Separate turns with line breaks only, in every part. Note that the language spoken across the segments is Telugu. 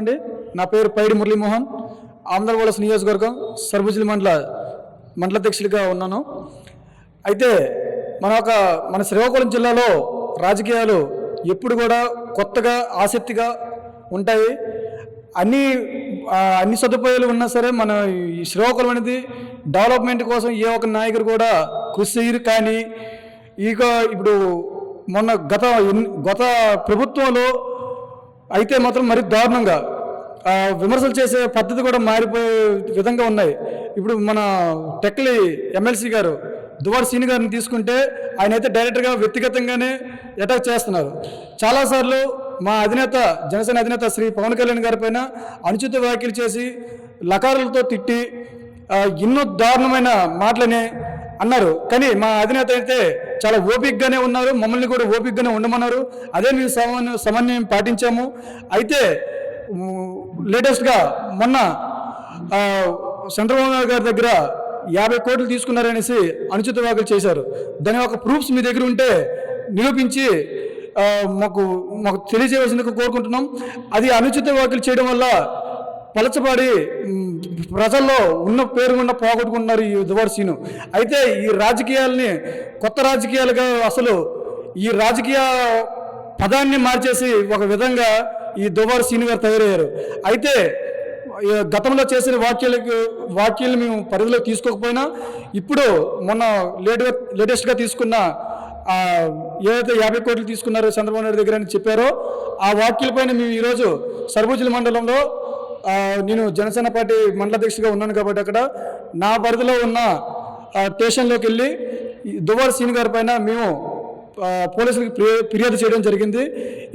అండి. నా పేరు పైడి మురళీమోహన్. ఆంధ్రవలస నియోజకవర్గం సర్బుజిలి మండలాధ్యక్షుడిగా ఉన్నాను. అయితే మన శ్రీకాకుళం జిల్లాలో రాజకీయాలు ఎప్పుడు కూడా కొత్తగా ఆసక్తిగా ఉంటాయి. అన్ని సదుపాయాలు ఉన్నా సరే మన ఈ శ్రీకాకుళం అనేది డెవలప్మెంట్ కోసం ఏ ఒక్క నాయకుడు కూడా కృషి చేయరు. కానీ ఇప్పుడు మొన్న గత ప్రభుత్వంలో అయితే మాత్రం మరి దారుణంగా విమర్శలు చేసే పద్ధతి కూడా మారిపోయే విధంగా ఉన్నాయి. ఇప్పుడు మన టెక్లీ ఎమ్మెల్సీ గారు దువ్వాడ శ్రీని గారిని తీసుకుంటే ఆయన అయితే డైరెక్ట్గా వ్యక్తిగతంగానే అటాక్ చేస్తున్నారు. చాలాసార్లు మా జనసేన అధినేత శ్రీ పవన్ కళ్యాణ్ గారి పైన అనుచిత వ్యాఖ్యలు చేసి లకారులతో తిట్టి ఎన్నో దారుణమైన మాటలని అన్నారు. కానీ మా అధినేత అయితే చాలా ఓపికగానే ఉన్నారు. మమ్మల్ని కూడా ఓపికగానే ఉండమన్నారు. అదే మేము సమన్వయం పాటించాము. అయితే లేటెస్ట్గా మొన్న చంద్రబాబు గారి దగ్గర 50 కోట్లు తీసుకున్నారనేసి అనుచిత వ్యాఖ్యలు చేశారు. దాని యొక్క ప్రూఫ్స్ మీ దగ్గర ఉంటే నిరూపించి మాకు తెలియజేయవలసిందిగా కోరుకుంటున్నాం. అది అనుచిత వ్యాఖ్యలు చేయడం వల్ల పలచబడి ప్రజల్లో ఉన్న పేరు ఉన్న పోగొట్టుకుంటున్నారు ఈ దువ్వాడ శ్రీను. అయితే ఈ రాజకీయాలని కొత్త రాజకీయాలుగా అసలు ఈ రాజకీయ పదాన్ని మార్చేసి ఒక విధంగా ఈ దువ్వాడ శ్రీను గారు తయారయ్యారు. అయితే గతంలో చేసిన వ్యాఖ్యలు మేము పరిధిలో తీసుకోకపోయినా ఇప్పుడు మొన్న లేటెస్ట్గా తీసుకున్న ఏదైతే 50 కోట్లు తీసుకున్నారో చంద్రబాబు నాయుడు దగ్గర అని చెప్పారో ఆ వ్యాఖ్యలపైన మేము ఈరోజు సర్బుజిలి మండలంలో నేను జనసేన పార్టీ మండలాధ్యక్షుడిగా ఉన్నాను కాబట్టి అక్కడ నా పరిధిలో ఉన్న స్టేషన్లోకి వెళ్ళి దువ్వాడ శ్రీని గారి పైన మేము పోలీసులకు ఫిర్యాదు చేయడం జరిగింది.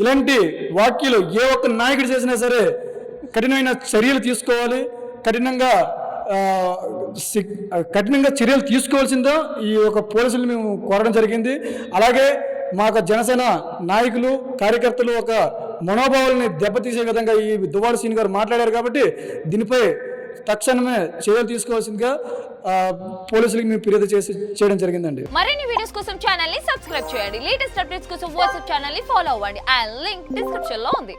ఇలాంటి వ్యాఖ్యలు ఏ ఒక్క నాయకుడు చేసినా సరే కఠినమైన చర్యలు తీసుకోవాలి. కఠినంగా చర్యలు తీసుకోవాల్సిందో ఈ యొక్క పోలీసులు మేము కోరడం జరిగింది. అలాగే మా జనసేన నాయకులు కార్యకర్తలు ఒక మనోభావాలని దెబ్బతీసే విధంగా ఈ దువ్వాడ శ్రీని గారు మాట్లాడారు కాబట్టి దీనిపై తక్షణమే చర్యలు తీసుకోవాల్సిందిగా పోలీసులకు మేము ఫిర్యాదు చేయడం జరిగిందండి.
మరిన్ని వీడియోస్ కోసం ఛానల్ ని సబ్స్క్రైబ్ చేయండి. లేటెస్ట్ అప్డేట్స్ కోసం వాట్సాప్ ఛానల్ ని ఫాలో అవ్వండి. ఆ లింక్ డిస్క్రిప్షన్ లో ఉంది.